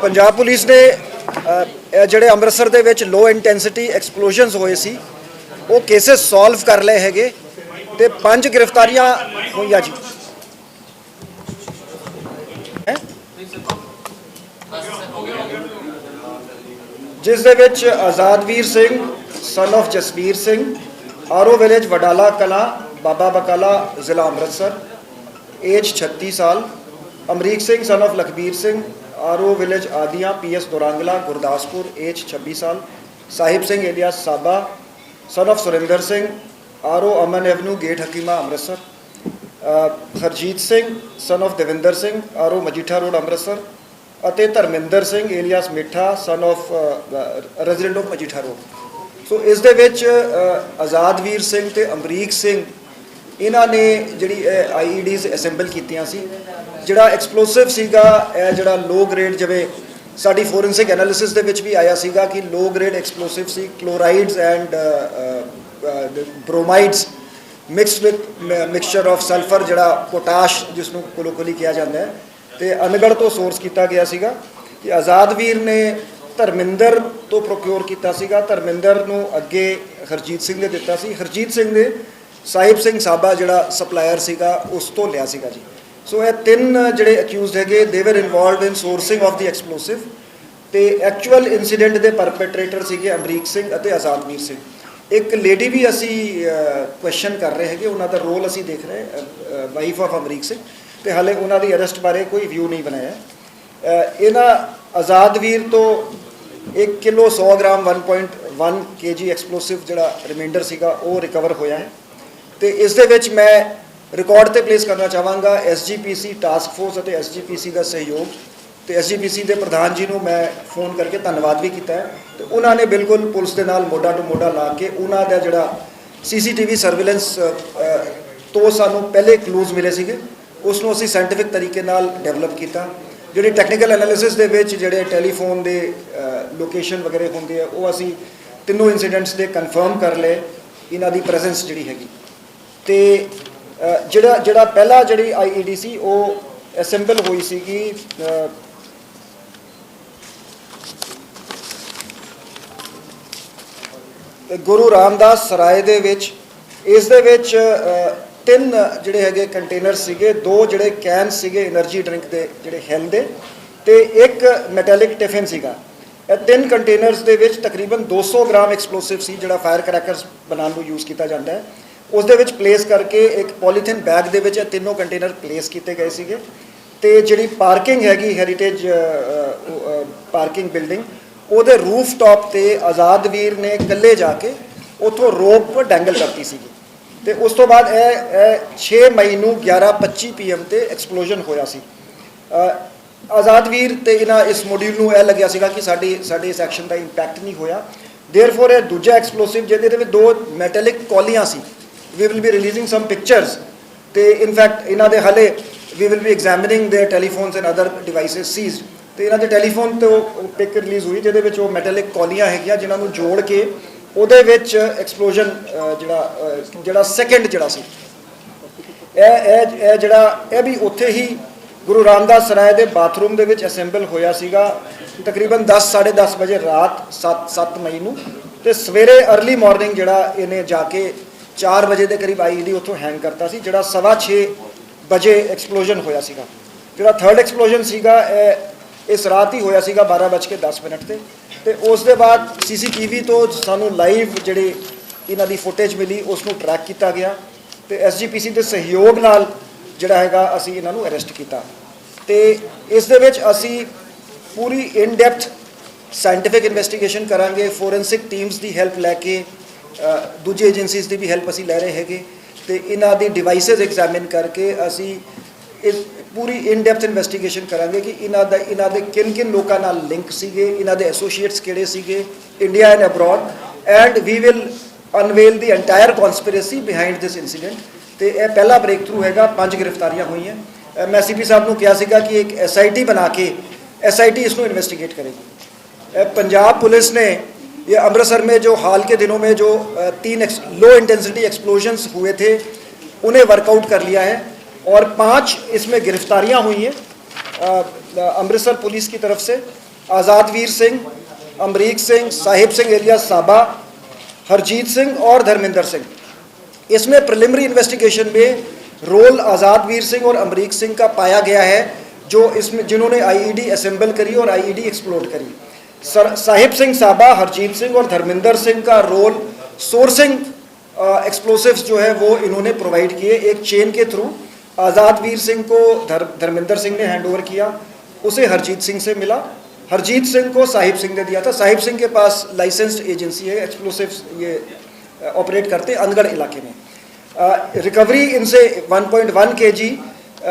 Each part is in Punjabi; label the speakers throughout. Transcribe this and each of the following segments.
Speaker 1: पंजाब पुलिस ने ਜਿਹੜੇ ਅੰਮ੍ਰਿਤਸਰ ਦੇ ਵਿੱਚ ਲੋ ਇੰਟੈਂਸਿਟੀ ਐਕਸਪਲੋਜ਼ਨਸ ਹੋਏ ਸੀ ਉਹ ਕੇसेस ਸੋਲਵ ਕਰ ਲਏ ਹੈਗੇ ਤੇ 5 ਗ੍ਰਿਫਤਾਰੀਆਂ ਹੋਈਆਂ ਜੀ। ਜਿਸ ਦੇ ਵਿੱਚ Azadvir Singh son of Jasbir Singh RO village Wadala Kalan Baba Bakala ਜ਼ਿਲ੍ਹਾ ਅੰਮ੍ਰਿਤਸਰ ਏਜ 36 ਸਾਲ, Amrik Singh son of Lakhbir Singh RO village Adian PS Durangla Gurdaspur age 26 ਸਾਲ, Sahib Singh alias Saba son of Surinder Singh RO Aman avenue gate Hakima Amritsar, Harjit Singh son of Davinder Singh RO Majitha road Amritsar ਅਤੇ Dharminder Singh alias Mittha son of resident of Majitha road. ਸੋ ਇਸ ਦੇ ਵਿੱਚ ਆਜ਼ਾਦਵੀਰ ਸਿੰਘ ਤੇ ਅਮਰੀਕ ਸਿੰਘ ਇਹਨਾਂ ਨੇ ਜਿਹੜੀ ਆਈਈਡੀਜ਼ ਅਸੈਂਬਲ ਕੀਤੀਆਂ ਸੀ। ਜਿਹੜਾ ਐਕਸਪਲੋਸਿਵ ਸੀਗਾ ਇਹ ਜਿਹੜਾ ਲੋ ਗ੍ਰੇਡ, ਜਿਵੇਂ ਸਾਡੀ ਫੋਰੈਂਸਿਕ ਐਨਾਲਿਸਿਸ ਦੇ ਵਿੱਚ ਵੀ ਆਇਆ ਸੀਗਾ ਕਿ ਲੋ ਗ੍ਰੇਡ ਐਕਸਪਲੋਸਿਵ ਸੀ, chlorides and bromides mixed with mixture of sulphur ਜਿਹੜਾ ਪੋਟਾਸ਼ ਜਿਸ ਨੂੰ ਕੋਲੋਕੋਲੀ ਕਿਹਾ ਜਾਂਦਾ ਹੈ, ਤੇ ਅਨਗੜ ਤੋਂ ਸੋਰਸ ਕੀਤਾ ਗਿਆ ਸੀਗਾ ਕਿ ਆਜ਼ਾਦਵੀਰ ਨੇ ਧਰਮਿੰਦਰ ਤੋਂ ਪ੍ਰੋਕਿਓਰ ਕੀਤਾ ਸੀਗਾ, ਧਰਮਿੰਦਰ ਨੂੰ ਅੱਗੇ ਹਰਜੀਤ ਸਿੰਘ ਨੇ ਦਿੱਤਾ ਸੀ, ਹਰਜੀਤ ਸਿੰਘ ਨੇ ਸਾਹਿਬ ਸਿੰਘ ਸਾਬਾ ਜਿਹੜਾ ਸਪਲਾਇਰ ਸੀਗਾ ਉਸ ਤੋਂ ਲਿਆ ਸੀਗਾ ਜੀ। ਸੋ ਇਹ ਤਿੰਨ ਜਿਹੜੇ ਅਕਿਊਜ਼ਡ ਹੈਗੇ ਦੇ ਵਰ involved in sourcing of the explosive ਤੇ ਐਕਚੁਅਲ ਇਨਸੀਡੈਂਟ ਦੇ ਪਰਪੇਟਰੇਟਰ ਸੀਗੇ ਅਮਰੀਕ ਸਿੰਘ ਅਤੇ ਆਜ਼ਾਦਵੀਰ ਸਿੰਘ। ਇੱਕ ਲੇਡੀ ਵੀ ਅਸੀਂ ਕੁਐਸਚਨ ਕਰ ਰਹੇ ਹੈਗੇ, ਉਹਨਾਂ ਦਾ ਰੋਲ ਅਸੀਂ ਦੇਖ ਰਹੇ, ਵਾਈਫ ਆਫ ਅਮਰੀਕ ਸਿੰਘ, ਤੇ ਹਾਲੇ ਉਹਨਾਂ ਦੀ ਅਰੈਸਟ ਬਾਰੇ ਕੋਈ ਵਿਊ ਨਹੀਂ ਬਣਾਇਆ। ਇਹਨਾਂ ਆਜ਼ਾਦਵੀਰ ਤੋਂ 1 ਕਿਲੋ 100 ਗ੍ਰਾਮ 1.1 kg ਐਕਸਪਲੋਸਿਵ ਜਿਹੜਾ ਰਿਮਾਈਂਡਰ ਸੀਗਾ ਉਹ ਰਿਕਵਰ ਹੋਇਆ ਹੈ। ਤੇ ਇਸ ਦੇ ਵਿੱਚ ਮੈਂ ਰਿਕਾਰਡ ਤੇ ਪਲੇਸ ਕਰਨਾ ਚਾਹਾਂਗਾ ਐਸਜੀਪੀਸੀ ਟਾਸਕ ਫੋਰਸ ਅਤੇ ਐਸਜੀਪੀਸੀ ਦਾ ਸਹਿਯੋਗ, ਤੇ ਐਸਜੀਪੀਸੀ ਦੇ ਪ੍ਰਧਾਨ ਜੀ ਨੂੰ ਮੈਂ ਫੋਨ ਕਰਕੇ ਧੰਨਵਾਦ ਵੀ ਕੀਤਾ ਹੈ। ਤੇ ਉਹਨਾਂ ਨੇ ਬਿਲਕੁਲ ਪੁਲਿਸ ਦੇ ਨਾਲ ਮੋਢਾ ਟੂ ਮੋਢਾ ਲਾ ਕੇ ਉਹਨਾਂ ਦਾ ਜਿਹੜਾ ਸੀਸੀਟੀਵੀ ਸਰਵੇਲੈਂਸ ਤੋਂ ਸਾਨੂੰ ਪਹਿਲੇ ਕਲੂਜ਼ ਮਿਲੇ ਸੀਗੇ ਉਸ ਨੂੰ ਅਸੀਂ ਸਾਇੰਟੀਫਿਕ ਤਰੀਕੇ ਨਾਲ ਡਿਵੈਲਪ ਕੀਤਾ। ਜਿਹੜੀ ਟੈਕਨੀਕਲ ਐਨਾਲਿਸਿਸ ਦੇ ਵਿੱਚ ਜਿਹੜੇ ਟੈਲੀਫੋਨ ਦੇ ਲੋਕੇਸ਼ਨ ਵਗੈਰੇ ਹੁੰਦੇ ਆ ਉਹ ਅਸੀਂ ਤਿੰਨੋਂ ਇਨਸੀਡੈਂਟਸ ਦੇ ਕਨਫਰਮ ਕਰ ਲਏ ਇਹਨਾਂ ਦੀ ਪ੍ਰੈਜ਼ੈਂਸ ਜਿਹੜੀ ਹੈਗੀ। ਤੇ ਜਿਹੜਾ ਪਹਿਲਾ ਜਿਹੜੀ ਆਈਈਡੀ ਸੀ ਉਹ ਅਸੈਂਬਲ ਹੋਈ ਸੀਗੀ ਗੁਰੂ ਰਾਮਦਾਸ ਸਰਾਏ ਦੇ ਵਿੱਚ। ਇਸ ਦੇ ਵਿੱਚ 3 ਜਿਹੜੇ ਹੈਗੇ ਕੰਟੇਨਰ ਸੀਗੇ, 2 ਜਿਹੜੇ ਕੈਨ ਸੀਗੇ એનર્ਜੀ ਡਰਿੰਕ ਦੇ ਜਿਹੜੇ ਹੈਲ ਦੇ, ਤੇ 1 ਮੈਟੈਲਿਕ ਟਿਫਿਨ ਸੀਗਾ। ਇਹ 3 ਕੰਟੇਨਰਸ ਦੇ ਵਿੱਚ ਤਕਰੀਬਨ 200 ਗ੍ਰਾਮ ਐਕਸਪਲੋਸਿਵ ਸੀ ਜਿਹੜਾ ਫਾਇਰ ਕਰੈਕਰਸ ਬਣਾਉਣ ਨੂੰ ਯੂਜ਼ ਕੀਤਾ ਜਾਂਦਾ ਹੈ। ਉਸ ਦੇ ਵਿੱਚ ਪਲੇਸ ਕਰਕੇ ਇੱਕ ਪੋਲੀਥੀਨ ਬੈਗ ਦੇ ਵਿੱਚ ਇਹ ਤਿੰਨੋਂ ਕੰਟੇਨਰ ਪਲੇਸ ਕੀਤੇ ਗਏ ਸੀਗੇ। ਤੇ ਜਿਹੜੀ ਪਾਰਕਿੰਗ ਹੈਗੀ ਹੈਰੀਟੇਜ ਪਾਰਕਿੰਗ ਬਿਲਡਿੰਗ ਉਹਦੇ ਰੂਫ ਟਾਪ ਤੇ ਆਜ਼ਾਦਵੀਰ ਨੇ ਇਕੱਲੇ ਜਾ ਕੇ ਉੱਥੋਂ ਰੋਪ ਡੈਂਗਲ ਕਰਤੀ ਸੀਗੀ। ਤੇ ਉਸ ਤੋਂ ਬਾਅਦ ਇਹ 6 ਮਈ ਨੂੰ 11:25 PM ਤੇ ਐਕਸਪਲੋਜ਼ਨ ਹੋਇਆ ਸੀ। ਆਜ਼ਾਦਵੀਰ ਤੇ ਇਹਨਾਂ ਇਸ ਮੋਡਿਊਲ ਨੂੰ ਇਹ ਲੱਗਿਆ ਸੀਗਾ ਕਿ ਸਾਡੇ ਇਸ ਐਕਸ਼ਨ ਦਾ ਇੰਪੈਕਟ ਨਹੀਂ ਹੋਇਆ, ਦੇਅਰਫੋਰ ਇਹ ਦੂਜਾ ਐਕਸਪਲੋਸਿਵ ਜਿਹਦੇ ਵਿੱਚ 2 ਮੈਟੈਲਿਕ ਕੌਲੀਆਂ ਸੀ, we will be releasing some pictures ਤੇ in fact ਇਹਨਾਂ ਦੇ ਹਾਲੇ we will be examining their telephones and other devices seized। ਤੇ ਇਹਨਾਂ ਦੇ ਟੈਲੀਫੋਨ ਤੋਂ ਪਿਕ ਰਿਲੀਜ਼ ਹੋਈ ਜਿਹਦੇ ਵਿੱਚ ਉਹ ਮੈਟੈਲਿਕ ਕੌਲੀਆਂ ਹੈਗੀਆਂ ਜਿਨ੍ਹਾਂ ਨੂੰ ਜੋੜ ਕੇ ਉਹਦੇ ਵਿੱਚ ਐਕਸਪਲੋਜ਼ਨ ਜਿਹੜਾ ਸੈਕਿੰਡ ਜਿਹੜਾ ਸੀ ਇਹ ਜਿਹੜਾ ਇਹ ਵੀ ਉੱਥੇ ਹੀ ਗੁਰੂ ਰਾਮਦਾਸ ਸਰਾਏ ਦੇ ਬਾਥਰੂਮ ਦੇ ਵਿੱਚ ਅਸੈਂਬਲ ਹੋਇਆ ਸੀਗਾ ਤਕਰੀਬਨ 10-10:30 ਵਜੇ ਰਾਤ 7 ਮਈ ਨੂੰ। ਤੇ ਸਵੇਰੇ ਅਰਲੀ ਮਾਰਨਿੰਗ ਜਿਹੜਾ ਇਹਨੇ ਜਾ ਕੇ 4 ਵਜੇ ਦੇ ਕਰੀਬ ਆਈਈਡੀ ਉੱਥੋਂ ਹੈਂਗ ਕਰਤਾ ਸੀ, ਜਿਹੜਾ 6:15 ਵਜੇ ਐਕਸਪਲੋਜ਼ਨ ਹੋਇਆ ਸੀਗਾ। ਜਿਹੜਾ ਥਰਡ ਐਕਸਪਲੋਜ਼ਨ ਸੀਗਾ ਇਸ ਰਾਤ ਹੀ ਹੋਇਆ ਸੀਗਾ 12:10 ਤੇ। ਤੇ ਉਸ ਦੇ ਬਾਅਦ ਸੀਸੀਟੀਵੀ ਤੋਂ ਸਾਨੂੰ ਲਾਈਵ ਜਿਹੜੀ ਇਹਨਾਂ ਦੀ ਫੁਟੇਜ ਮਿਲੀ ਉਸ ਨੂੰ ਟਰੈਕ ਕੀਤਾ ਗਿਆ ਤੇ ਐਸਜੀਪੀਸੀ ਦੇ ਸਹਿਯੋਗ ਨਾਲ ਜਿਹੜਾ ਹੈਗਾ ਅਸੀਂ ਇਹਨਾਂ ਨੂੰ ਅਰੈਸਟ ਕੀਤਾ। ਤੇ ਇਸ ਦੇ ਵਿੱਚ ਅਸੀਂ ਪੂਰੀ ਇਨ ਡੈਪਥ ਸਾਇੰਟੀਫਿਕ ਇਨਵੈਸਟੀਗੇਸ਼ਨ ਕਰਾਂਗੇ, ਫੋਰੈਂਸਿਕ ਟੀਮਸ ਦੀ ਹੈਲਪ ਲੈ ਕੇ, ਦੂਜੀ ਏਜੰਸੀਜ਼ ਦੀ ਵੀ ਹੈਲਪ ਅਸੀਂ ਲੈ ਰਹੇ ਹੈਗੇ ਤੇ ਇਹਨਾਂ ਦੀ ਡਿਵਾਈਸਿਸ ਐਗਜ਼ਾਮਿਨ ਕਰਕੇ ਅਸੀਂ ਇਸ ਪੂਰੀ ਇਨ ਡੈਪਥ ਇਨਵੈਸਟੀਗੇਸ਼ਨ ਕਰਾਂਗੇ ਕਿ ਇਹਨਾਂ ਦੇ ਕਿਨ ਲੋਕਾਂ ਨਾਲ ਲਿੰਕ ਸੀਗੇ, ਇਹਨਾਂ ਦੇ ਐਸੋਸੀਏਟਸ ਕਿਹੜੇ ਸੀਗੇ India and abroad, and we will unveil the entire conspiracy behind this incident. ਤੇ ਇਹ ਪਹਿਲਾ ਬ੍ਰੇਕ ਥਰੂ ਹੈਗਾ, 5 ਗ੍ਰਿਫਤਾਰੀਆਂ ਹੋਈਆਂ। ਮੈਂ ਸੀਪੀ ਸਾਹਿਬ ਨੂੰ ਕਿਹਾ ਸੀਗਾ ਕਿ ਇੱਕ SIT ਬਣਾ ਕੇ SIT इसको इन्वेस्टिगेट करेगी। पंजाब पुलिस ने ये अमृतसर में जो हाल के दिनों में जो 3 लो इंटेंसिटी एक्सप्लोजन्स हुए थे उन्हें वर्कआउट कर लिया है और 5 इसमें गिरफ्तारियां हुई हैं अमृतसर पुलिस की तरफ से। आज़ादवीर सिंह, अमरीक सिंह, साहिब सिंह एलियास साबा, हरजीत सिंह और धर्मेंद्र सिंह। इसमें प्रिलिमिनरी इन्वेस्टिगेशन में रोल आज़ादवीर सिंह और अमरीक सिंह का पाया गया है, जो इसमें जिन्होंने आईईडी असेंबल करी और आईईडी एक्सप्लोड करी। साहिब सिंह साबा, हरजीत सिंह और धर्मेंद्र सिंह का रोल सोर्सिंग एक्सप्लोसिव्स जो है वो इन्होंने प्रोवाइड किए एक चेन के थ्रू। आज़ादवीर सिंह को धर्मेंद्र सिंह ने हैंडओवर किया, उसे हरजीत सिंह से मिला, हरजीत सिंह को साहिब सिंह ने दिया था। साहिब सिंह के पास लाइसेंस्ड एजेंसी है, एक्सप्लोसिव्स ये ऑपरेट करते हैं अनगढ़ इलाके में। रिकवरी इनसे 1.1 kg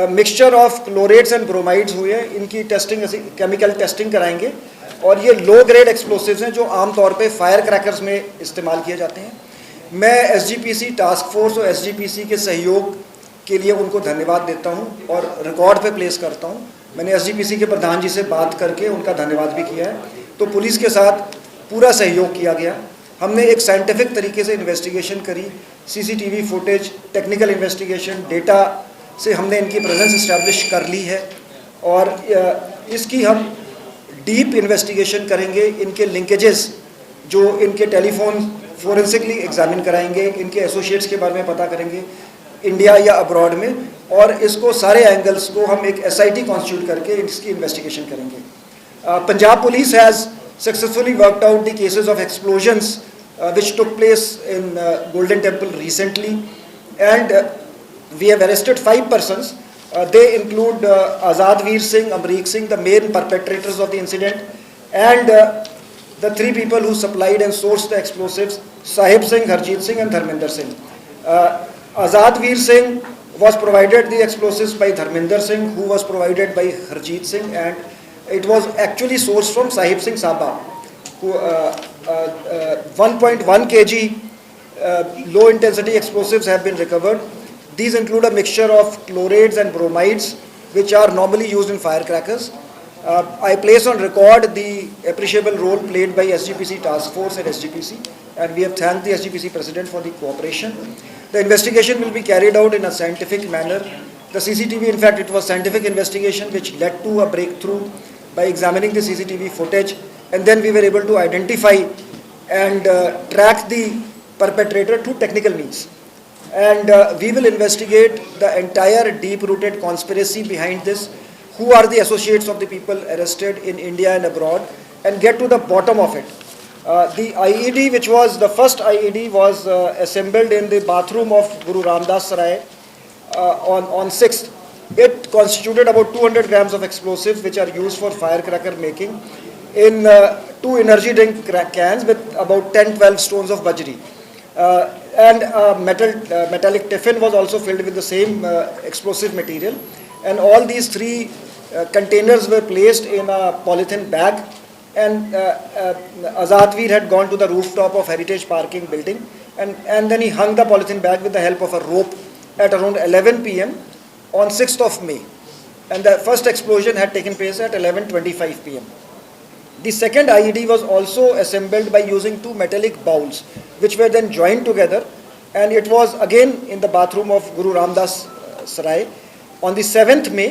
Speaker 1: mixture of chlorates and bromides हुए हैं। इनकी टेस्टिंग केमिकल टेस्टिंग कराएंगे और ये लो ग्रेड एक्सप्लोसिव्स हैं जो आमतौर पे फायर क्रैकर्स में इस्तेमाल किए जाते हैं। मैं एसजीपीसी टास्क फोर्स और एसजीपीसी के सहयोग के लिए उनको धन्यवाद देता हूं और रिकॉर्ड पे प्लेस करता हूं। मैंने एसजीपीसी के प्रधान जी से बात करके उनका धन्यवाद भी किया है। तो पुलिस के साथ पूरा सहयोग किया गया। हमने एक साइंटिफिक तरीके से इन्वेस्टिगेशन करी, CCTV footage, technical investigation, data से हमने इनकी प्रेजेंस इस्टेब्लिश कर ली है और इसकी हम डीप इन्वेस्टिगेशन करेंगे। इनके लिंकेजेस जो इनके टेलीफोन फोरेंसिकली एग्जामिन कराएंगे, इनके एसोसिएट्स के बारे में पता करेंगे इंडिया या अब्रॉड में, और इसको सारे एंगल्स को हम एक एसआईटी कॉन्स्टिट्यूट करके इसकी इन्वेस्टिगेशन करेंगे। Punjab police has successfully worked out the cases of explosions which took place in Golden Temple recently, and we have arrested 5 persons. They include Azadveer Singh, Amreek Singh, the main perpetrators of the incident, and the 3 people who supplied and sourced the explosives, Sahib Singh, Harjeet Singh and Dharmender Singh. Azadveer Singh was provided the explosives by Dharmender Singh, who was provided by Harjeet Singh, and it was actually sourced from Sahib Singh Saba, who 1.1 kg low intensity explosives have been recovered. These include a mixture of chlorades and bromides which are normally used in firecrackers. I place on record the appreciable role played by SGPC Task Force and SGPC, and we have thanked the SGPC President for the cooperation. The investigation will be carried out in a scientific manner. The CCTV, in fact, it was scientific investigation which led to a breakthrough by examining the CCTV footage, and then we were able to identify and track the perpetrator through technical means. And we will investigate the entire deep-rooted conspiracy behind this, who are the associates of the people arrested in India and abroad, and get to the bottom of it. The IED, which was the first IED, was assembled in the bathroom of Guru Ramdas Sarai on 6th. It constituted about 200 grams of explosives which are used for firecracker making in 2 energy drink cans with about 10-12 stones of bajri. And a metallic tiffin was also filled with the same explosive material. And all these 3 containers were placed in a polythene bag, and Azadveer had gone to the rooftop of Heritage Parking building, and then he hung the polythene bag with the help of a rope at around 11 p.m. on 6th of May. And the first explosion had taken place at 11:25 p.m. The second IED was also assembled by using 2 metallic bowls, which were then joined together, and it was again in the bathroom of Guru Ramdas Sarai on the 7th May,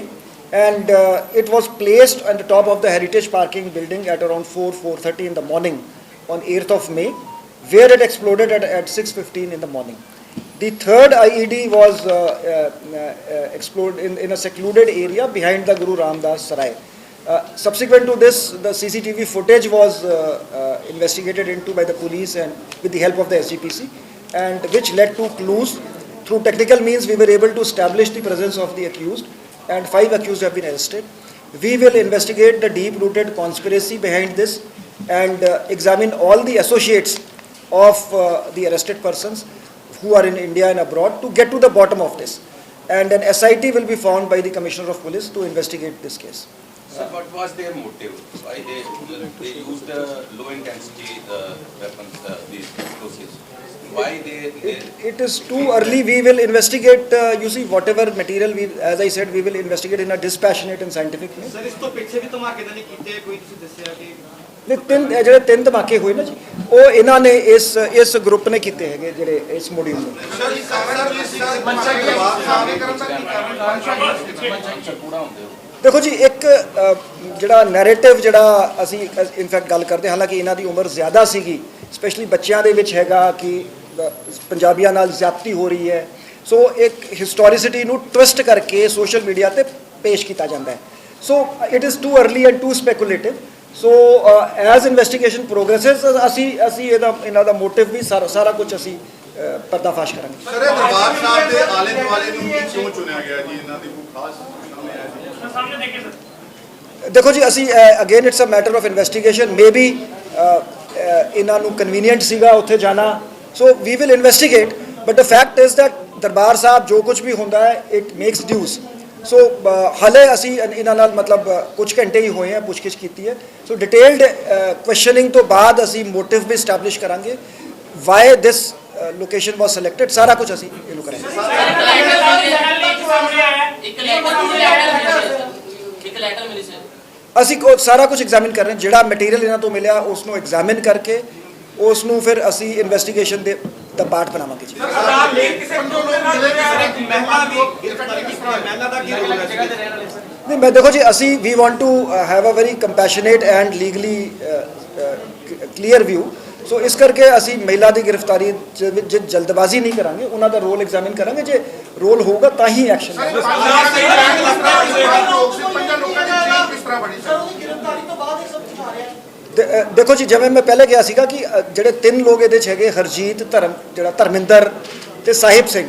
Speaker 1: and it was placed on the top of the Heritage Parking building at around 4:30 in the morning on 8th of May, where it exploded at 6:15 in the morning. The third IED was exploded in a secluded area behind the Guru Ramdas Sarai. Subsequent to this, the CCTV footage was investigated into by the police and with the help of the SGPC, and which led to clues. Through technical means, we were able to establish the presence of the accused, and 5 accused have been arrested. We will investigate the deep-rooted conspiracy behind this and examine all the associates of the arrested persons who are in India and abroad to get to the bottom of this. And an SIT will be formed by the Commissioner of Police to investigate this case.
Speaker 2: Sir, what was their motive? Why they used low intensity weapons, these explosives? Why they
Speaker 1: it is too early. We will investigate. You see, whatever material as I said, we will investigate in a dispassionate and scientific way.
Speaker 3: Sir इस तो पीछे भी तो मार के नहीं कीते कोई तुसी दस्या कि
Speaker 1: ਜਿਹੜੇ 3 ਧਮਾਕੇ ਹੋਏ ਨਾ ਜੀ, ਉਹ ਇਹਨਾਂ ਨੇ ਇਸ ਗਰੁੱਪ ਨੇ ਕੀਤੇ ਹੈਗੇ ਜਿਹੜੇ ਇਸ ਮੋਡਿਊਲ ਨੂੰ।
Speaker 2: ਪੂਰਾ ਹੁੰਦੇ ਹੋ
Speaker 1: ਦੇਖੋ ਜੀ ਇੱਕ ਜਿਹੜਾ ਨੈਰੇਟਿਵ ਜਿਹੜਾ ਅਸੀਂ ਇਨਫੈਕਟ ਗੱਲ ਕਰਦੇ, ਹਾਲਾਂਕਿ ਇਹਨਾਂ ਦੀ ਉਮਰ ਜ਼ਿਆਦਾ ਸੀਗੀ, ਸਪੈਸ਼ਲੀ ਬੱਚਿਆਂ ਦੇ ਵਿੱਚ ਹੈਗਾ ਕਿ ਪੰਜਾਬੀਆਂ ਨਾਲ ਜ਼ਿਆਦਤੀ ਹੋ ਰਹੀ ਹੈ। ਸੋ ਇੱਕ ਹਿਸਟੋਰੀਸਿਟੀ ਨੂੰ ਟਵਿਸਟ ਕਰਕੇ ਸੋਸ਼ਲ ਮੀਡੀਆ ਤੇ ਪੇਸ਼ ਕੀਤਾ ਜਾਂਦਾ ਹੈ। So it is too early and too speculative. So as investigation progresses ਅਸੀਂ ਇਹਨਾਂ ਦਾ ਮੋਟਿਵ ਵੀ ਸਾਰਾ ਕੁਝ ਅਸੀਂ ਪਰਦਾਫਾਸ਼ ਕਰਾਂਗੇ।
Speaker 4: ਸਰ ਇਹ ਦਰਬਾਰ ਸਾਹਿਬ ਦੇ ਆਲੇ ਦੁਆਲੇ ਨੂੰ ਕਿਉਂ ਚੁਣਿਆ ਗਿਆ ਜੀ? ਇਹਨਾਂ ਦੀ ਕੋਈ ਖਾਸ ਸਾਹਮਣੇ ਆਇਆ ਜੀ?
Speaker 1: ਦੇਖੋ ਜੀ ਅਸੀਂ again it's a matter of investigation. Maybe ਬੀ ਇਹਨਾਂ ਨੂੰ ਕਨਵੀਨੀਐਂਟ ਸੀਗਾ ਉੱਥੇ ਜਾਣਾ, so we will investigate, but the fact is that Darbar Sahib ਜੋ ਕੁਝ ਵੀ ਹੁੰਦਾ ਹੈ ਇਟ ਮੇਕਸ ਡਿਊਜ਼। ਸੋ ਹਾਲੇ ਅਸੀਂ ਇਹਨਾਂ ਨਾਲ ਮਤਲਬ ਕੁਝ ਘੰਟੇ ਹੀ ਹੋਏ ਆ ਪੁੱਛਗਿੱਛ ਕੀਤੀ ਹੈ। ਸੋ ਡਿਟੇਲਡ ਕੁਐਸਚਨਿੰਗ ਤੋਂ ਬਾਅਦ ਅਸੀਂ ਮੋਟਿਵ ਵੀ ਸਟੈਬਲਿਸ਼ ਕਰਾਂਗੇ, ਵਾਈ ਦਿਸ ਲੋਕੇਸ਼ਨ ਵਾਸ ਸਿਲੈਕਟਡ, ਸਾਰਾ ਕੁਝ ਅਸੀਂ ਇਹਨੂੰ ਕਰਾਂਗੇ। ਅਸੀਂ ਸਾਰਾ ਕੁਝ ਐਗਜ਼ਾਮਿਨ ਕਰ ਰਹੇ ਹਾਂ, ਜਿਹੜਾ ਮਟੀਰੀਅਲ ਇਹਨਾਂ ਤੋਂ ਮਿਲਿਆ ਉਸ ਨੂੰ ਐਗਜ਼ਾਮਿਨ ਕਰਕੇ ਉਸ ਨੂੰ ਫਿਰ ਅਸੀਂ ਇਨਵੈਸਟੀਗੇਸ਼ਨ ਦੇ ਦਾ ਪਾਰਟ ਬਣਾਵਾਂਗੇ ਜੀ। ਨਹੀਂ ਮੈਂ ਦੇਖੋ ਜੀ ਅਸੀਂ we want to have a very compassionate and legally clear view. So ਇਸ ਕਰਕੇ ਅਸੀਂ ਮਹਿਲਾ ਦੀ ਗ੍ਰਿਫਤਾਰੀ ਜੇ ਜਲਦਬਾਜ਼ੀ ਨਹੀਂ ਕਰਾਂਗੇ, ਉਹਨਾਂ ਦਾ ਰੋਲ ਐਗਜ਼ਾਮਿਨ ਕਰਾਂਗੇ, ਜੇ ਰੋਲ ਹੋਊਗਾ ਤਾਂ ਹੀ ਐਕਸ਼ਨ ਹੋਵੇਗਾ। ਦੇਖੋ ਜੀ ਜਿਵੇਂ ਮੈਂ ਪਹਿਲੇ ਕਿਹਾ ਸੀਗਾ ਕਿ ਜਿਹੜੇ ਤਿੰਨ ਲੋਕ ਇਹਦੇ 'ਚ ਹੈਗੇ, ਹਰਜੀਤ, ਧਰਮਿੰਦਰ ਤੇ ਸਾਹਿਬ ਸਿੰਘ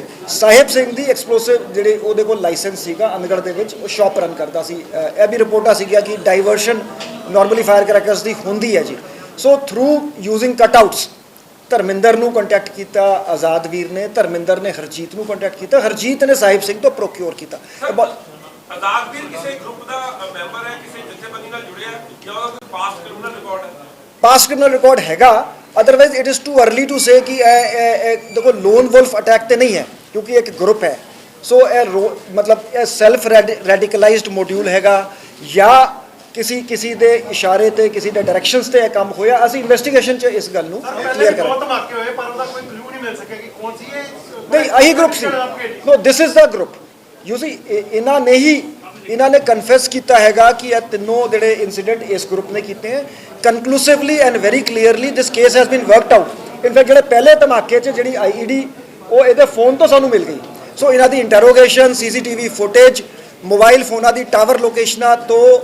Speaker 1: ਦੀ ਐਕਸਪਲੋਸਿਵ ਜਿਹੜੇ ਉਹਦੇ ਕੋਲ ਲਾਇਸੈਂਸ ਸੀਗਾ ਅਨਗੜ ਦੇ ਵਿੱਚ, ਉਹ ਸ਼ਾਪ ਰਨ ਕਰਦਾ ਸੀ। ਇਹ ਵੀ ਰਿਪੋਰਟਾਂ ਸੀਗੀਆਂ ਕਿ ਡਾਈਵਰਸ਼ਨ ਨਾਰਮਲੀ ਫਾਇਰ ਕਰੈਕਰਸ ਦੀ ਹੁੰਦੀ ਹੈ ਜੀ। ਸੋ ਥਰੂ ਯੂਜ਼ਿੰਗ ਕਟਆਊਟਸ ਧਰਮਿੰਦਰ ਨੂੰ ਕੰਟੈਕਟ ਕੀਤਾ ਆਜ਼ਾਦਵੀਰ ਨੇ, ਧਰਮਿੰਦਰ ਨੇ ਹਰਜੀਤ ਨੂੰ ਕੰਟੈਕਟ ਕੀਤਾ, ਹਰਜੀਤ ਨੇ ਸਾਹਿਬ ਸਿੰਘ ਤੋਂ ਪ੍ਰੋਕਿਓਰ ਕੀਤਾ।
Speaker 5: ਆਜ਼ਾਦਵੀਰ ਕਿਸੇ ਗਰੁੱਪ ਦਾ ਮੈਂਬਰ ਹੈ, ਕਿਸੇ ਜਥੇਬੰਦੀ ਨਾਲ ਜੁੜਿਆ ਜਾਂ ਉਹਦਾ ਕੋਈ ਪਾਸਟ ਕ੍ਰਿਮੀਨਲ ਰਿਕਾਰਡ ਹੈ?
Speaker 1: ਪਾਸਟ ਕ੍ਰਿਮੀਨਲ ਰਿਕਾਰਡ ਹੈਗਾ, otherwise it is too early to say ਕਿ ਦੇਖੋ ਲੋਨ ਵੁਲਫ ਅਟੈਕ ਤੇ ਨਹੀਂ ਹੈ, ਕਿਉਂਕਿ ਇੱਕ ਗਰੁੱਪ ਹੈ। ਸੋ ਇਹ ਮਤਲਬ ਇਹ ਸੈਲਫ ਰੈਡੀਕਲਾਈਜ਼ਡ ਮੋਡਿਊਲ ਹੈਗਾ ਜਾਂ ਕਿਸੇ ਦੇ ਇਸ਼ਾਰੇ ਤੇ ਕਿਸੇ ਦੇ ਡਾਇਰੈਕਸ਼ਨਸ ਤੇ ਇਹ ਕੰਮ ਹੋਇਆ। ਅਸੀਂ ਇਨਵੈਸਟੀਗੇਸ਼ਨ 'ਚ ਇਸ ਗੱਲ ਨੂੰ ਕਲੀਅਰ ਕਰਾਂਗੇ।
Speaker 4: ਬਹੁਤ ਧਮਾਕੇ ਹੋਏ ਪਰ ਉਹਦਾ ਕੋਈ ਕਲੂ ਨਹੀਂ ਮਿਲ ਸਕਿਆ ਕਿ ਕੌਣ ਸੀ ਇਹ।
Speaker 1: ਨਹੀਂ ਇਹੀ ਗਰੁੱਪ ਸੀ। No this is the group. You see ਇਹਨਾਂ ਨੇ ਕਨਫੈਸ ਕੀਤਾ ਹੈਗਾ ਕਿ ਇਹ ਤਿੰਨੋਂ ਜਿਹੜੇ ਇਨਸੀਡੈਂਟ ਇਸ ਗਰੁੱਪ ਨੇ ਕੀਤੇ ਹੈ। Conclusively and very clearly this case has been worked out. In fact ਜਿਹੜੇ ਪਹਿਲੇ ਧਮਾਕੇ 'ਚ ਜਿਹੜੀ IED ਉਹ ਇਹਦੇ ਫੋਨ ਤੋਂ ਸਾਨੂੰ ਮਿਲ ਗਈ। ਸੋ ਇਹਨਾਂ ਦੀ ਇੰਟਰੋਗੇਸ਼ਨ, CCTV ਫੁਟੇਜ, ਮੋਬਾਈਲ ਫੋਨਾਂ ਦੀ ਟਾਵਰ ਲੋਕੇਸ਼ਨਾਂ ਤੋਂ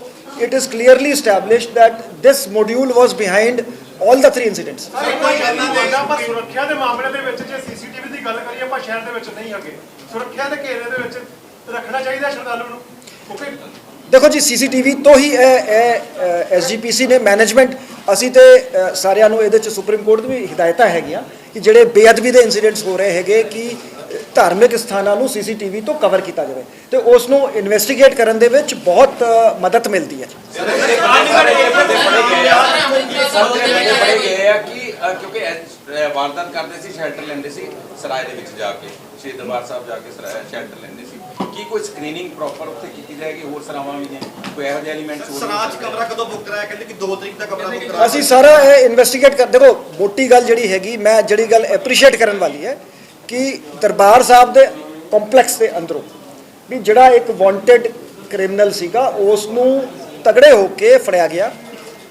Speaker 1: it is clearly established that this module was behind all the three incidents.
Speaker 4: ਪਰ ਸੁਰੱਖਿਆ ਦੇ ਮਾਮਲੇ ਦੇ ਵਿੱਚ ਜੇ CCTV ਦੀ ਗੱਲ ਕਰੀਏ ਆਪਾਂ ਸ਼ਹਿਰ ਦੇ ਵਿੱਚ ਨਹੀਂ ਹੈਗੇ, ਸੁਰੱਖਿਆ ਦੇ ਘੇਰੇ ਦੇ ਵਿੱਚ ਰੱਖਣਾ ਚਾਹੀਦਾ ਸ਼ਰਧਾਲੂ ਨੂੰ। ਓਕੇ
Speaker 1: ਦੇਖੋ ਜੀ CCTV ਤੋਂ ਹੀ SGPC ਨੇ ਮੈਨੇਜਮੈਂਟ, ਅਸੀਂ ਤੇ ਸਾਰਿਆਂ ਨੂੰ ਇਹਦੇ 'ਚ ਸੁਪਰੀਮ ਕੋਰਟ ਦੀ ਵੀ ਹਦਾਇਤਾਂ ਹੈਗੀਆਂ ਕਿ ਜਿਹੜੇ ਬੇਅਦਬੀ ਦੇ ਇਨਸੀਡੈਂਟਸ ਹੋ ਰਹੇ ਹੈਗੇ ਕਿ ਧਾਰਮਿਕ ਸਥਾਨਾਂ ਨੂੰ CCTV ਤੋਂ ਕਵਰ ਕੀਤਾ ਜਾਵੇ ਤੇ ਉਸ ਨੂੰ ਇਨਵੈਸਟੀਗੇਟ ਕਰਨ ਦੇ ਵਿੱਚ ਬਹੁਤ ਮਦਦ ਮਿਲਦੀ ਹੈ।
Speaker 2: ਕਿਉਂਕਿ ਵਾਰਦਾਤ ਕਰਦੇ ਸੀ, ਸ਼ੈਲਟਰ ਲੈਂਦੇ ਸੀ ਸਰਾਏ ਦੇ ਵਿੱਚ ਜਾ ਕੇ, ਸ਼੍ਰੀ ਦਰਬਾਰ ਸਾਹਿਬ ਜਾ ਕੇ ਸ਼ੈਲਟਰ ਲੈਂਦੇ ਸੀ। ਕੀ ਕੋਈ ਸਕਰੀਨਿੰਗ ਪ੍ਰੋਪਰ ਉੱਥੇ ਕੀਤੀ ਜਾਏਗੀ? ਹੋਰ ਸਰਾਵਾਂ ਵੀ ਨੇ, ਕੋਈ ਇਹੋ ਜਿਹੇ ਐਲੀਮੈਂਟਸ ਹੋਰ?
Speaker 3: ਸਰਾਜ ਕਮਰਾ ਕਦੋਂ ਬੁੱਕ ਕਰਾਇਆ? ਕਹਿੰਦੇ ਕਿ 2 ਤਰੀਕ ਦਾ ਕਮਰਾ ਬੁੱਕ ਕਰਾਇਆ।
Speaker 1: ਅਸੀਂ ਸਾਰਾ ਇਹ ਇਨਵੈਸਟੀਗੇਟ ਕਰ। ਦੇਖੋ ਮੋਟੀ ਗੱਲ ਜਿਹੜੀ ਹੈਗੀ, ਮੈਂ ਜਿਹੜੀ ਗੱਲ ਐਪਰੀਸ਼ੀਏਟ ਕਰਨ ਵਾਲੀ ਹੈ ਕਿ ਦਰਬਾਰ ਸਾਹਿਬ ਦੇ ਕੰਪਲੈਕਸ ਦੇ ਅੰਦਰੋਂ ਵੀ ਜਿਹੜਾ ਇੱਕ ਵਾਂਟਡ ਕ੍ਰਿਮੀਨਲ ਸੀਗਾ ਉਸ ਨੂੰ ਤਗੜੇ ਹੋ ਕੇ ਫੜਿਆ ਗਿਆ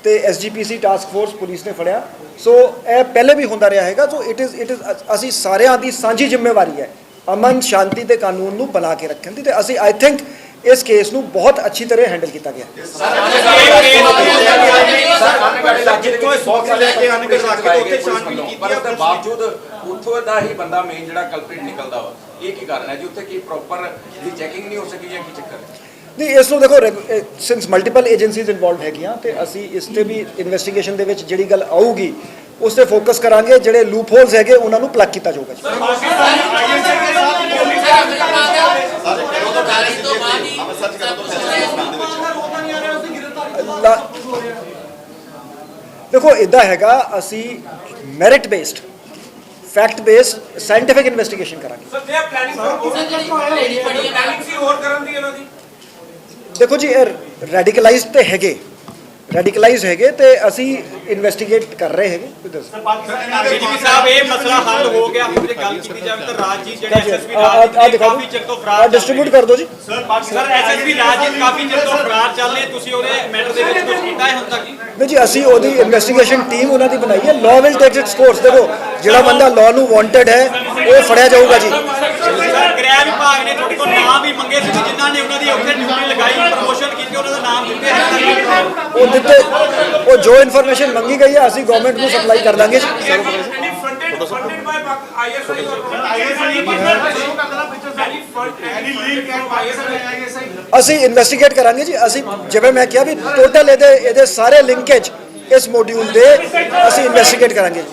Speaker 1: ਤੇ SGPC ਟਾਸਕ ਫੋਰਸ ਪੁਲਿਸ ਨੇ ਫੜਿਆ। ਸੋ ਇਹ ਪਹਿਲੇ ਵੀ ਹੁੰਦਾ ਰਿਹਾ ਹੈਗਾ। ਸੋ ਇਟ ਇਜ਼ ਅਸੀਂ ਸਾਰਿਆਂ ਦੀ ਸਾਂਝੀ ਜ਼ਿੰਮੇਵਾਰੀ ਹੈ ਅਮਨ ਸ਼ਾਂਤੀ ਤੇ ਕਾਨੂੰਨ ਨੂੰ ਬਣਾ ਕੇ ਰੱਖਣ ਦੀ, ਤੇ ਅਸੀਂ ਆਈ ਥਿੰਕ ਇਸ ਕੇਸ ਨੂੰ ਬਹੁਤ ਅੱਛੀ ਤਰ੍ਹਾਂ ਹੈਂਡਲ ਕੀਤਾ ਗਿਆ।
Speaker 2: ਬਾਵਜੂਦ ਉੱਥੋਂ ਦਾ ਹੀ ਬੰਦਾ ਮੇਨ ਜਿਹੜਾ ਕਲਪ੍ਰਿਟ ਨਿਕਲਦਾ ਵਾ, ਇਹ ਕੀ ਕਾਰਨ ਹੈ ਜੀ? ਉੱਥੇ ਕੀ ਪ੍ਰੋਪਰ ਦੀ ਚੈਕਿੰਗ ਨਹੀਂ ਹੋ ਸਕੀ ਜਾਂ ਕੀ ਚੱਕਰ ਹੈ?
Speaker 1: ਨਹੀਂ ਇਸ ਨੂੰ ਦੇਖੋ ਸਿੰਸ ਮਲਟੀਪਲ ਏਜੰਸੀਜ਼ ਇਨਵੋਲਵ ਹੈਗੀਆਂ ਤੇ ਅਸੀਂ ਇਸ ਤੇ ਵੀ ਇਨਵੈਸਟੀਗੇਸ਼ਨ ਦੇ ਵਿੱਚ ਜਿਹੜੀ ਗੱਲ ਆਊਗੀ ਉਸ ਤੇ ਫੋਕਸ ਕਰਾਂਗੇ। ਜਿਹੜੇ ਲੂਪ ਹੋਲਸ ਹੈਗੇ ਉਹਨਾਂ ਨੂੰ ਪਲੱਗ ਕੀਤਾ ਜਾਊਗਾ ਜੀ। ਦੇਖੋ ਇਦਾਂ ਹੈਗਾ, ਅਸੀਂ merit based, fact based scientific investigation ਕਰਾਂਗੇ।
Speaker 5: ਸਰ ਜੇ ਪਲੈਨਿੰਗ ਸੀ ਹੋਰ ਕਰਨ ਦੀ ਇਹਨਾਂ ਦੀ?
Speaker 1: ਦੇਖੋ ਜੀ ਇਹ ਰੈਡੀਕਲਾਈਜ਼ਡ ਤੇ ਹੈਗੇ, ਰੈਡੀਕਲਾਈਜ਼ ਹੈਗੇ ਤੇ ਅਸੀਂ ਇਨਵੈਸਟੀਗੇਟ ਕਰ ਰਹੇ ਹੈਗੇ। ਕੋਈ ਦੱਸੋ
Speaker 6: ਡੀਜੀਪੀ ਸਾਹਿਬ ਇਹ ਮਸਲਾ ਹੱਲ ਹੋ ਗਿਆ ਹੁਣ ਜੇ ਗੱਲ ਕੀਤੀ ਜਾਵੇ ਤਾਂ ਰਾਜਜੀਤ ਜਿਹੜੇ ਐਸਐਸਪੀ
Speaker 1: ਆ
Speaker 6: ਰਾਜਜੀਤ
Speaker 1: ਦਿਖਾ
Speaker 6: ਕਾਫੀ ਚਿਰ ਤੋਂ ਫਰਾਰ
Speaker 1: ਡਿਸਟ੍ਰੀਬਿਊਟ ਕਰ ਦਿਓ ਜੀ।
Speaker 6: ਸਰ ਐਸਐਸਪੀ ਰਾਜਜੀਤ ਕਾਫੀ ਚਿਰ ਤੋਂ ਫਰਾਰ ਚੱਲ ਰਹੇ ਤੁਸੀਂ ਉਹਦੇ ਮੈਟਰ ਦੇ ਵਿੱਚ ਕੁਝ ਕੀਤਾ ਹੈ ਹੁਣ ਤੱਕ
Speaker 1: ਨਹੀਂ ਜੀ, ਅਸੀਂ ਉਹਦੀ ਇਨਵੈਸਟੀਗੇਸ਼ਨ ਟੀਮ ਉਹਨਾਂ ਦੀ ਬਣਾਈ ਹੈ। Law will take it's course. ਦੇਖੋ ਜਿਹੜਾ ਬੰਦਾ ਲਾਅ ਨੂੰ ਵਾਂਟਡ ਹੈ ਉਹ ਫੜਿਆ ਜਾਊਗਾ ਜੀ।
Speaker 6: ਗ੍ਰਹਿ ਵਿਭਾਗ ਨੇ ਤੁਹਾਡੇ ਕੋਲ ਨਾਮ ਵੀ ਮੰਗੇ ਸੀ ਜਿਨ੍ਹਾਂ ਨੇ ਉਹਨਾਂ ਦੀ ਉੱਥੇ ਡਿਊਟੀ ਲਗਾਈ ਪ੍ਰਮੋਸ਼ਨ ਕੀਤੀ ਉਹਨਾਂ ਦਾ ਨਾਮ ਦਿੱਤੇ
Speaker 1: ਉਹ ਦਿੱਤੇ, ਉਹ ਜੋ ਇਨਫੋਰਮੇਸ਼ਨ ਮੰਗੀ ਗਈ ਹੈ ਅਸੀਂ ਗਵਰਨਮੈਂਟ ਨੂੰ ਸਪਲਾਈ ਕਰ ਦਾਂਗੇ ਜੀ।
Speaker 5: funded by ISI or ISI
Speaker 1: ਅਸੀਂ ਇਨਵੈਸਟੀਗੇਟ ਕਰਾਂਗੇ ਜੀ। ਅਸੀਂ ਜਿਵੇਂ ਮੈਂ ਕਿਹਾ ਵੀ ਟੋਟਲ ਇਹਦੇ ਸਾਰੇ ਲਿੰਕੇਜ ਇਸ ਮੋਡਿਊਲ ਦੇ ਅਸੀਂ ਇਨਵੈਸਟੀਗੇਟ ਕਰਾਂਗੇ ਜੀ।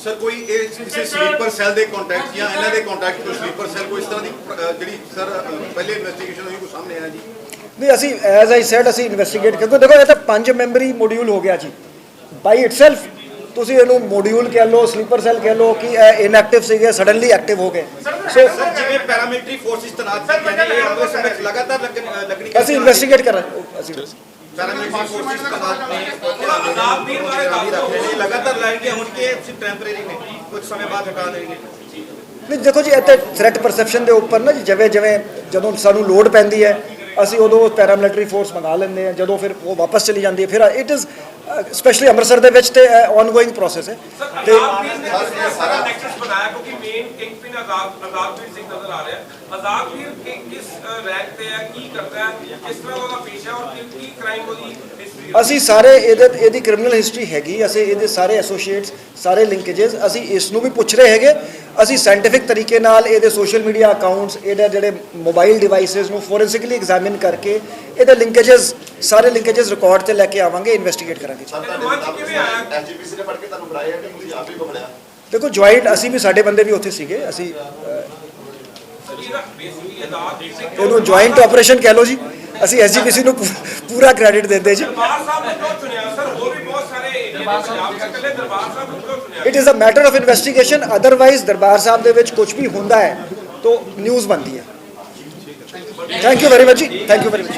Speaker 3: ਸਰ ਕੋਈ ਇਹ ਕਿਸੇ ਸਲੀਪਰ ਸੈੱਲ ਦੇ ਕੰਟੈਕਟ ਜਾਂ ਇਹਨਾਂ ਦੇ ਕੰਟੈਕਟ ਤੋਂ ਸਲੀਪਰ ਸੈੱਲ ਕੋਈ ਇਸ ਤਰ੍ਹਾਂ ਦੀ ਜਿਹੜੀ ਸਰ ਪਹਿਲੇ ਇਨਵੈਸਟੀਗੇਸ਼ਨ ਹੋਈ ਕੋਈ ਸਾਹਮਣੇ ਆਇਆ ਜੀ?
Speaker 1: ਨਹੀਂ, ਅਸੀਂ ਐਜ਼ ਆਈ ਸੈਡ ਅਸੀਂ ਇਨਵੈਸਟੀਗੇਟ ਕਿਉਂਕਿ ਦੇਖੋ ਇਹ ਤਾਂ 5 ਮੈਂਬਰੀ ਮੋਡਿਊਲ ਹੋ ਗਿਆ ਜੀ ਬਾਈ ਇਟਸੈਲਫ। ਤੁਸੀਂ ਇਹਨੂੰ ਮੋਡਿਊਲ ਕਹਿ ਲਓ, ਸਲੀਪਰ ਸੈੱਲ ਕਹਿ ਲਓ ਕਿ ਇਹ ਇਨਐਕਟਿਵ ਸੀਗੇ, ਸਡਨਲੀ ਐਕਟਿਵ ਹੋ ਗਏ।
Speaker 3: ਸਰ ਜਿਵੇਂ ਪੈਰਾਮਿਲਟਰੀ ਫੋਰਸਿਸ ਤੈਨਾਤ ਸੀ ਕਹਿੰਦੇ ਇਹ ਆਪਣੇ ਸਮੇਂ ਲਗਾਤਾਰ ਲੱਗਣੀ
Speaker 1: ਅਸੀਂ ਇਨਵੈਸਟੀਗੇਟ ਕਰਾਂਗੇ। ਅਸੀਂ
Speaker 3: ਪੈਰਾਮਿਲਟਰੀ ਫੋਰਸਿਸ ਤੈਨਾਤ ਨੇ ਲਗਾਤਾਰ ਲਾਏਗੇ ਹੁਣ ਕਿ ਟੈਂਪਰੇਰੀ ਨੇ ਕੁਝ ਸਮੇਂ ਬਾਅਦ ਹਟਾ ਦੇਣਗੇ।
Speaker 1: ਨਹੀਂ ਦੇਖੋ ਜੀ, ਇੱਥੇ ਥ੍ਰੈਟ ਪਰਸੈਪਸ਼ਨ ਦੇ ਉੱਪਰ ਨਾ ਜੀ ਜਿਵੇਂ ਜਦੋਂ ਸਾਨੂੰ ਲੋਡ ਪੈਂਦੀ ਹੈ ਅਸੀਂ ਉਦੋਂ ਪੈਰਾਮਿਲਟਰੀ ਫੋਰਸ ਮੰਗਾ ਲੈਂਦੇ ਹਾਂ। ਜਦੋਂ ਫਿਰ ਉਹ ਵਾਪਸ ਚਲੀ ਜਾਂਦੀ ਹੈ ਫਿਰ ਇਟ ਇਜ਼ ਸਪੈਸ਼ਲੀ ਅੰਮ੍ਰਿਤਸਰ ਦੇ ਵਿੱਚ ਤੇ ਆਨਗੋਇੰਗ ਪ੍ਰੋਸੈਸ ਹੈ। ਤੇ
Speaker 5: ਸਾਰਾ ਨੈਕਸਸ ਬਣਾਇਆ ਕਿਉਂਕਿ ਮੇਨ ਕਿੰਗ ਪਿਨ ਆਜ਼ਾਦਵੀਰ ਸਿੰਘ ਨਜ਼ਰ ਆ ਰਿਹਾ ਹੈ। ਆਜ਼ਾਦਵੀਰ ਕਿਸ ਰੈਂਕ ਤੇ ਹੈ, ਕੀ ਕਰਦਾ ਹੈ, ਕਿਸ ਤਰ੍ਹਾਂ ਉਹਦਾ ਪੇਸ਼ਾ ਔਰ ਕੀ ਕ੍ਰਾਈਮ ਉਹਦੀ ਹਿਸਟਰੀ?
Speaker 1: ਅਸੀਂ ਸਾਰੇ ਇਹਦੀ ਕ੍ਰਿਮੀਨਲ ਹਿਸਟਰੀ ਹੈਗੀ, ਅਸੀਂ ਇਹਦੇ ਸਾਰੇ ਐਸੋਸੀਏਟਸ ਸਾਰੇ ਲਿੰਕੇजेस ਅਸੀਂ ਇਸ ਨੂੰ ਵੀ ਪੁੱਛ ਰਹੇ ਹੈਗੇ। ਅਸੀਂ ਸਾਇੰਟੀਫਿਕ ਤਰੀਕੇ ਨਾਲ ਇਹਦੇ ਸੋਸ਼ਲ ਮੀਡੀਆ ਅਕਾਊਂਟਸ ਇਹਦੇ ਜਿਹੜੇ ਮੋਬਾਈਲ ਡਿਵਾਈਸਿਸ ਨੂੰ ਫੋਰੈਂਸਿਕਲੀ ਐਗਜ਼ਾਮਿਨ ਕਰਕੇ ਇਹਦੇ ਲਿੰਕੇजेस ਸਾਰੇ ਲਿੰਕੇजेस ਰਿਕਾਰਡ ਤੇ ਲੈ ਕੇ ਆਵਾਂਗੇ, ਇਨਵੈਸਟੀਗੇਟ ਕਰਾਂਗੇ।
Speaker 3: ਐਸਜੀਪੀਸੀ ਨੇ ਫੜ ਕੇ ਤੁਹਾਨੂੰ ਬੁਲਾਇਆ ਕਿ ਤੁਸੀਂ ਆਪ ਹੀ ਘੁੰਮੜਿਆ?
Speaker 1: ਦੇਖੋ ਜੁਆਇੰਟ ਅਸੀਂ ਵੀ ਸਾਡੇ ਬੰਦੇ ਵੀ ਉੱਥੇ ਸੀਗੇ। ਅਸੀਂ ਉਹਨੂੰ ਜੁਆਇੰਟ ਆਪਰੇਸ਼ਨ ਕਹਿ ਲਓ ਜੀ। ਅਸੀਂ ਐਸਜੀਪੀਸੀ ਨੂੰ ਪੂਰਾ ਕ੍ਰੈਡਿਟ ਦਿੰਦੇ ਜੀ।
Speaker 5: ਦਰਬਾਰ ਸਾਹਿਬ ਨੂੰ ਕਿਉਂ ਚੁਣਿਆ ਸਰ? ਹੋਰ ਵੀ ਬਹੁਤ ਸਾਰੇ ਏਰੀਆ ਦੇ ਪੰਜਾਬ ਚ ਇਕੱਲੇ ਦਰਬਾਰ ਸਾਹਿਬ ਨੂੰ ਕਿਉਂ ਚੁਣਿਆ?
Speaker 1: It is a matter of investigation. Otherwise Darbar Sahib ਦੇ ਵਿੱਚ ਕੁਝ ਵੀ ਹੁੰਦਾ ਹੈ ਤਾਂ ਨਿਊਜ਼ ਬਣਦੀ ਹੈ। ਥੈਂਕ ਯੂ ਵੈਰੀ ਮਚ ਜੀ, ਥੈਂਕ ਯੂ ਵੈਰੀ ਮਚ।